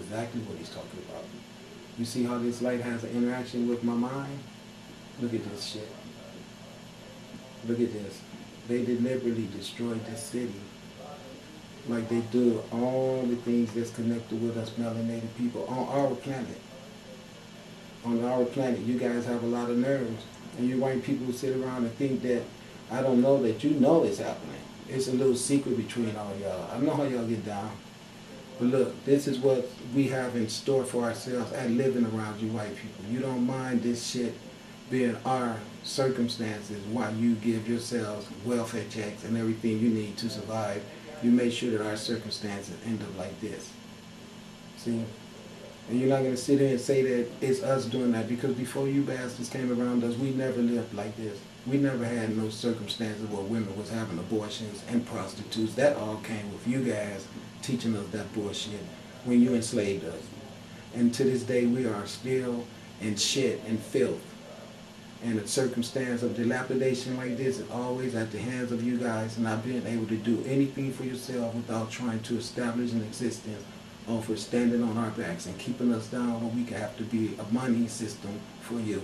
exactly what he's talking about. You see how this light has an interaction with my mind? Look at this shit. Look at this. They deliberately destroyed this city like they do all the things that's connected with us melanated people on our planet. On our planet, you guys have a lot of nerves. And you white people sit around and think that I don't know that you know it's happening. It's a little secret between all y'all. I know how y'all get down. But look, this is what we have in store for ourselves and living around you white people. You don't mind this shit being our circumstances while you give yourselves welfare checks and everything you need to survive. You make sure that our circumstances end up like this. See? And you're not going to sit here and say that it's us doing that, because before you bastards came around us, we never lived like this. We never had no circumstances where women was having abortions and prostitutes. That all came with you guys teaching us that bullshit when you enslaved us. And to this day, we are still in shit and filth. And a circumstance of dilapidation like this is always at the hands of you guys, not being able to do anything for yourself without trying to establish an existence, or for standing on our backs and keeping us down when we could have to be a money system for you.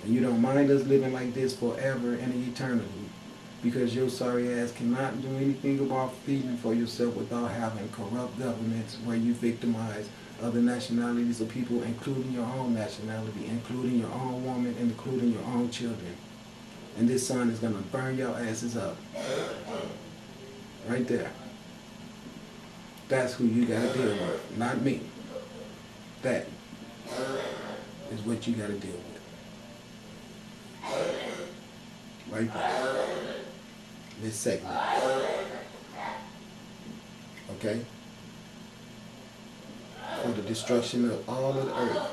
And you don't mind us living like this forever and eternity, because your sorry ass cannot do anything about feeding for yourself without having corrupt governments where you victimize other nationalities of people, including your own nationality, including your own woman, and including your own children. And this sun is going to burn your asses up. Right there. That's who you got to deal with, not me. That is what you got to deal with. Right there. This segment. Okay? For the destruction of all of the earth.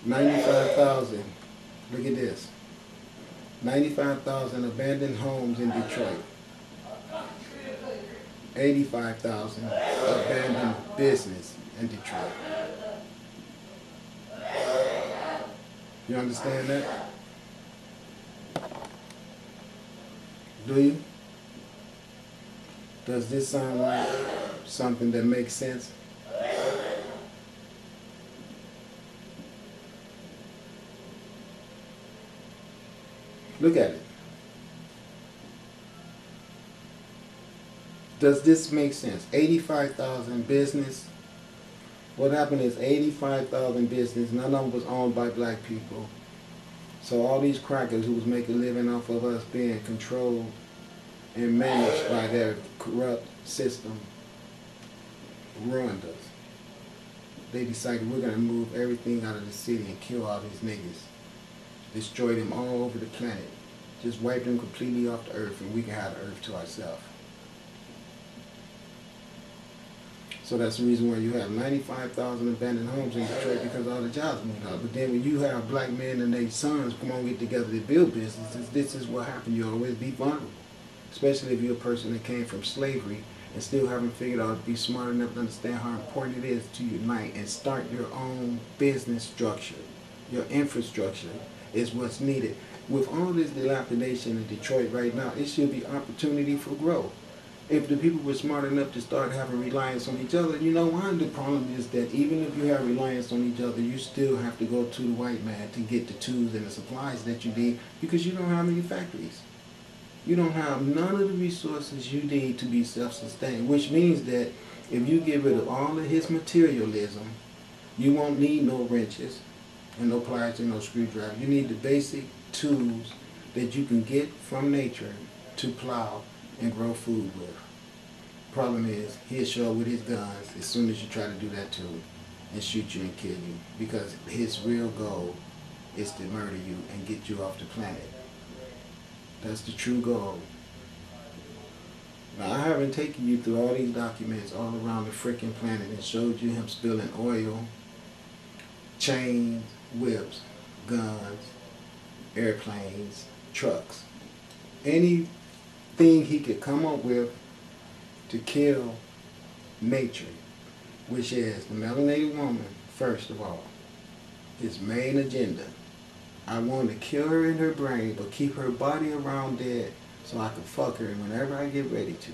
95,000. Look at this. 95,000 abandoned homes in Detroit. 85,000 abandoned business in Detroit. You understand that? Do you? Does this sound like something that makes sense? Look at it. Does this make sense? 85,000 business. What happened is 85,000 business, none of them was owned by black people. So all these crackers who was making a living off of us being controlled and managed by their corrupt system ruined us. They decided we're going to move everything out of the city and kill all these niggas. Destroy them all over the planet. Just wipe them completely off the earth, and we can have the earth to ourselves. So that's the reason why you have 95,000 abandoned homes in Detroit, because all the jobs moved out. But then when you have black men and their sons come on get together to build businesses, this is what happens. You always be vulnerable. Especially if you're a person that came from slavery and still haven't figured out to be smart enough to understand how important it is to unite and start your own business structure. Your infrastructure is what's needed. With all this dilapidation in Detroit right now, it should be opportunity for growth. If the people were smart enough to start having reliance on each other, you know why? The problem is that even if you have reliance on each other, you still have to go to the white man to get the tools and the supplies that you need, because you don't have any factories. You don't have none of the resources you need to be self-sustained, which means that if you get rid of all of his materialism, you won't need no wrenches and no pliers and no screwdriver. You need the basic tools that you can get from nature to plow and grow food with. Problem is, he'll show up with his guns as soon as you try to do that to him and shoot you and kill you, because his real goal is to murder you and get you off the planet. That's the true goal. Now, I haven't taken you through all these documents all around the freaking planet and showed you him spilling oil, chains, whips, guns, airplanes, trucks. Anything he could come up with to kill nature, which is the melanated woman, first of all. His main agenda. I want to kill her in her brain, but keep her body around dead so I can fuck her whenever I get ready to.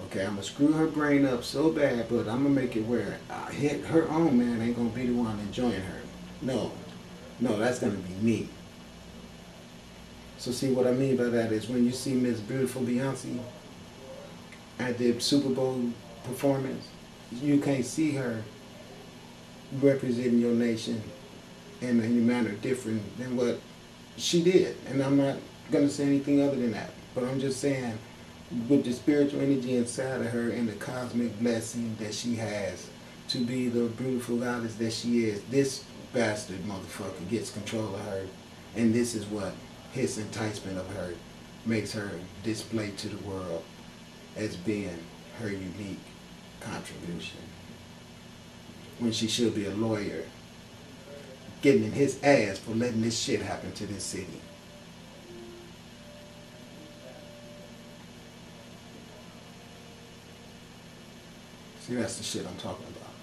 Okay, I'm gonna screw her brain up so bad, but I'm gonna make it where I hit her own man ain't gonna be the one enjoying her. No, no, that's gonna be me. So see what I mean by that is when you see Miss Beautiful Beyonce at the Super Bowl performance, you can't see her representing your nation in a manner different than what she did. And I'm not gonna say anything other than that. But I'm just saying, with the spiritual energy inside of her and the cosmic blessing that she has to be the beautiful goddess that she is, this bastard motherfucker gets control of her. And this is what his enticement of her makes her display to the world as being her unique contribution. When she should be a lawyer getting in his ass for letting this shit happen to this city. See, that's the shit I'm talking about.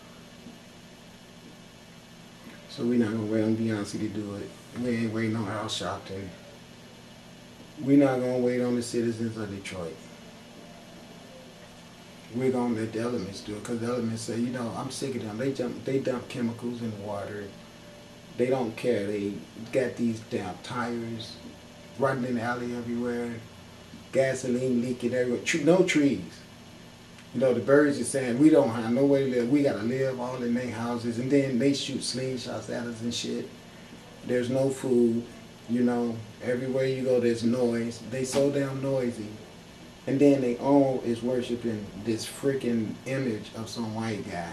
So we're not gonna wait on Beyonce to do it. We ain't waiting on Al Sharpton. We're not gonna wait on the citizens of Detroit. We're gonna let the elements do it, because the elements say, you know, I'm sick of them. They dump chemicals in the water. They don't care. They got these damn tires running in the alley everywhere, gasoline leaking everywhere. No trees. You know, the birds are saying, we don't have no way to live. We got to live all in their houses. And then they shoot slingshots at us and shit. There's no food. You know, everywhere you go, there's noise. They so damn noisy. And then they all is worshiping this freaking image of some white guy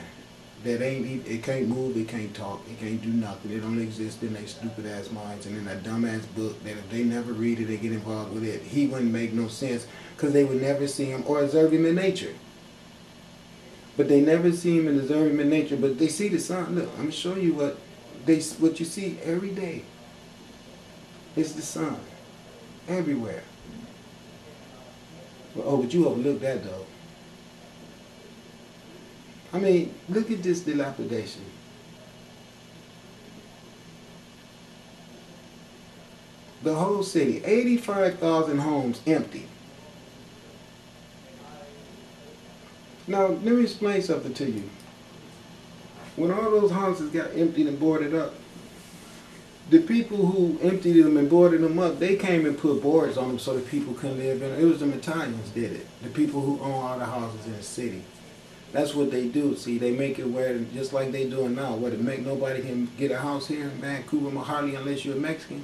that it can't move, it can't talk, it can't do nothing. It don't exist in their stupid ass minds and in that dumbass book that if they never read it, they get involved with it. He wouldn't make no sense because they would never see him or observe him in nature. But they never see him and observe him in nature. But they see the sun. Look, I'm gonna show you what you see every day. It's the sun everywhere. But you overlooked that though. I mean, look at this dilapidation. The whole city, 85,000 homes empty. Now, let me explain something to you. When all those houses got emptied and boarded up, the people who emptied them and boarded them up, they came and put boards on them so that people couldn't live in it. It was the Italians did it. The people who own all the houses in the city. That's what they do. See, they make it where, just like they doing now, where nobody can get a house here in Vancouver, hardly unless you're a Mexican.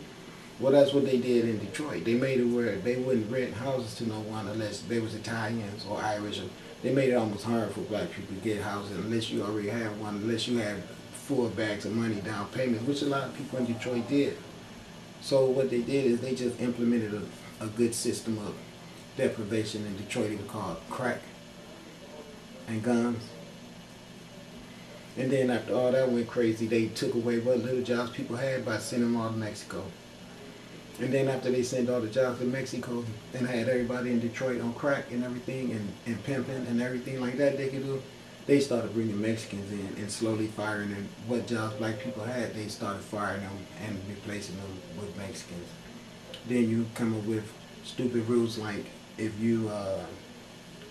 Well, that's what they did in Detroit. They made it where they wouldn't rent houses to no one unless they was Italians or Irish. They made it almost hard for black people to get houses unless you already have one, unless you had 4 bags of money down payment, which a lot of people in Detroit did. So what they did is they just implemented a good system of deprivation in Detroit. It was called crack and guns. And then after all that went crazy, they took away what little jobs people had by sending them all to Mexico. And then after they sent all the jobs to Mexico and had everybody in Detroit on crack and everything and pimping and everything like that they could do, they started bringing Mexicans in and slowly firing them. What jobs black people had, they started firing them and replacing them with Mexicans. Then you come up with stupid rules like if you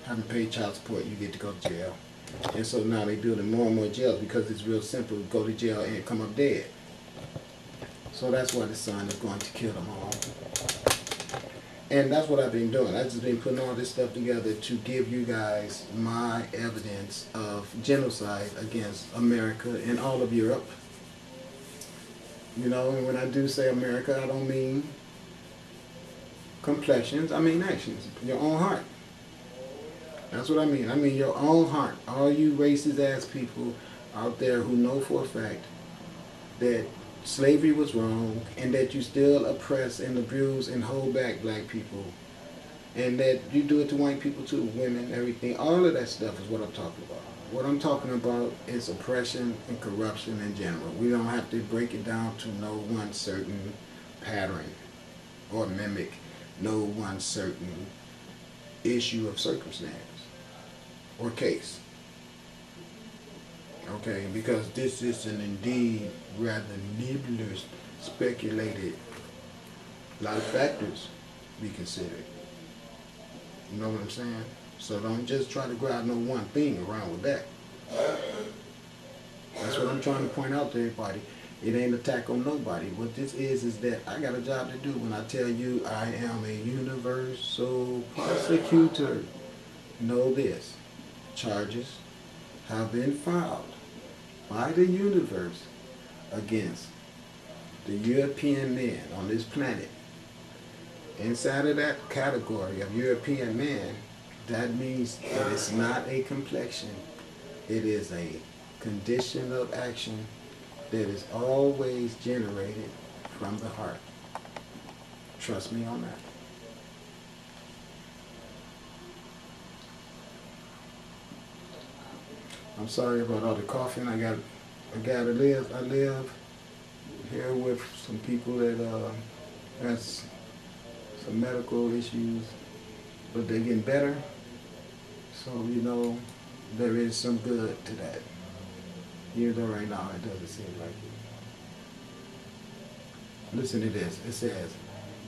haven't paid child support, you get to go to jail. And so now they're building more and more jails because it's real simple. Go to jail and come up dead. So that's why the sun is going to kill them all. And that's what I've been doing. I've just been putting all this stuff together to give you guys my evidence of genocide against America and all of Europe. You know, and when I do say America, I don't mean complexions, I mean actions. Your own heart. That's what I mean. I mean your own heart. All you racist ass people out there who know for a fact that slavery was wrong and that you still oppress and abuse and hold back black people. And that you do it to white people too, women, everything. All of that stuff is what I'm talking about. What I'm talking about is oppression and corruption in general. We don't have to break it down to no one certain pattern or mimic no one certain issue of circumstance or case. Okay, because this is an indeed rather nebulous, speculated, a lot of factors be considered. You know what I'm saying? So don't just try to grab no one thing around with that. That's what I'm trying to point out to everybody. It ain't attack on nobody. What this is that I got a job to do. When I tell you I am a universal prosecutor, know this. Charges have been filed by the universe against the European men on this planet. Inside of that category of European men, that means that it's not a complexion. It is a condition of action that is always generated from the heart. Trust me on that. I'm sorry about all the coughing. I live here with some people that has some medical issues, but they're getting better. So, you know, there is some good to that. Even though right now it doesn't seem like it. Listen to this. It says,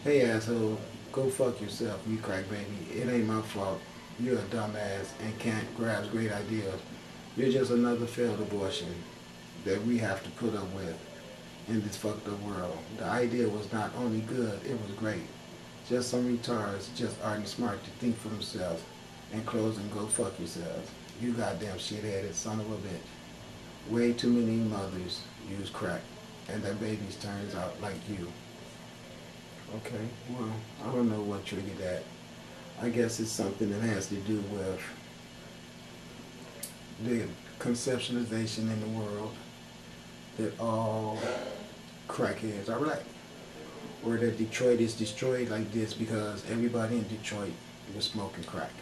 "Hey asshole, go fuck yourself, you crack baby. It ain't my fault. You're a dumbass and can't grasp great ideas. You're just another failed abortion that we have to put up with in this fucked up world. The idea was not only good, it was great. Just some retards just aren't smart to think for themselves and close and go fuck yourselves. You goddamn shit-headed son of a bitch. Way too many mothers use crack, and their babies turns out like you." Okay, well, I don't know what triggered that. I guess it's something that has to do with the conceptualization in the world that all crackheads are black. Or that Detroit is destroyed like this because everybody in Detroit was smoking crack.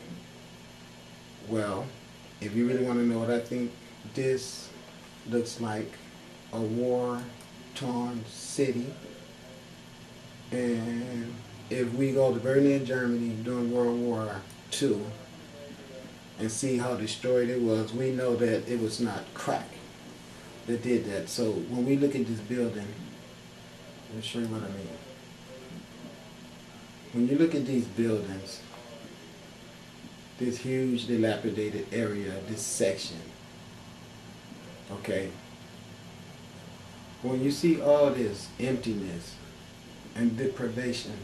Well, if you really want to know what I think, this looks like a war-torn city. And if we go to Berlin, Germany during World War II and see how destroyed it was, we know that it was not crack that did that. So when we look at this building, let me show you what I mean. When you look at these buildings, this huge dilapidated area, this section, okay, when you see all this emptiness and deprivation,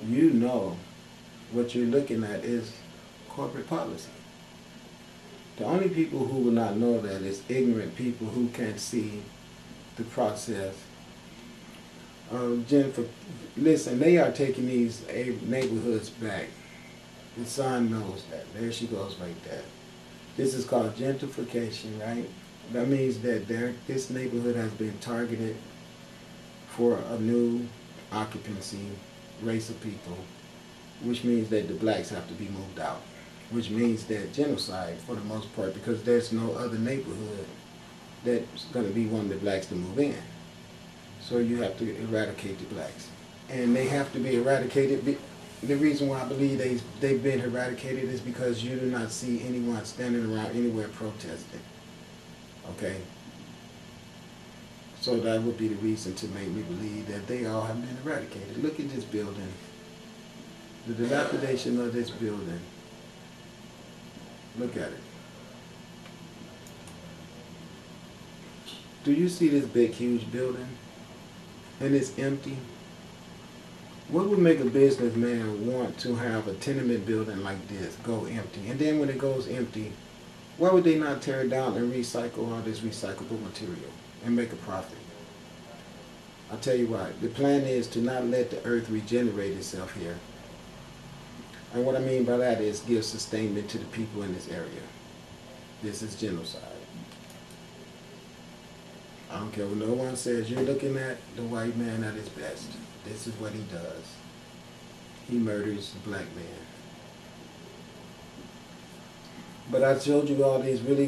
you know what you're looking at is corporate policy. The only people who will not know that is ignorant people who can't see the process. Jennifer, listen, they are taking these neighborhoods back. The son knows that. There she goes like that. This is called gentrification, right? That means that this neighborhood has been targeted for a new occupancy race of people, which means that the blacks have to be moved out, which means that genocide for the most part, because there's no other neighborhood that's going to be one of the blacks to move in. So you have to eradicate the blacks. And they have to be eradicated. The reason why I believe they've been eradicated is because you do not see anyone standing around anywhere protesting. Okay? So that would be the reason to make me believe that they all have been eradicated. Look at this building. The dilapidation of this building. Look at it. Do you see this big, huge building? And it's empty? What would make a businessman want to have a tenement building like this go empty? And then when it goes empty, why would they not tear it down and recycle all this recyclable material and make a profit? I'll tell you why. The plan is to not let the earth regenerate itself here. And what I mean by that is give sustainment to the people in this area. This is genocide. I don't care what no one says. You're looking at the white man at his best. This is what he does. He murders the black man. But I showed you all these really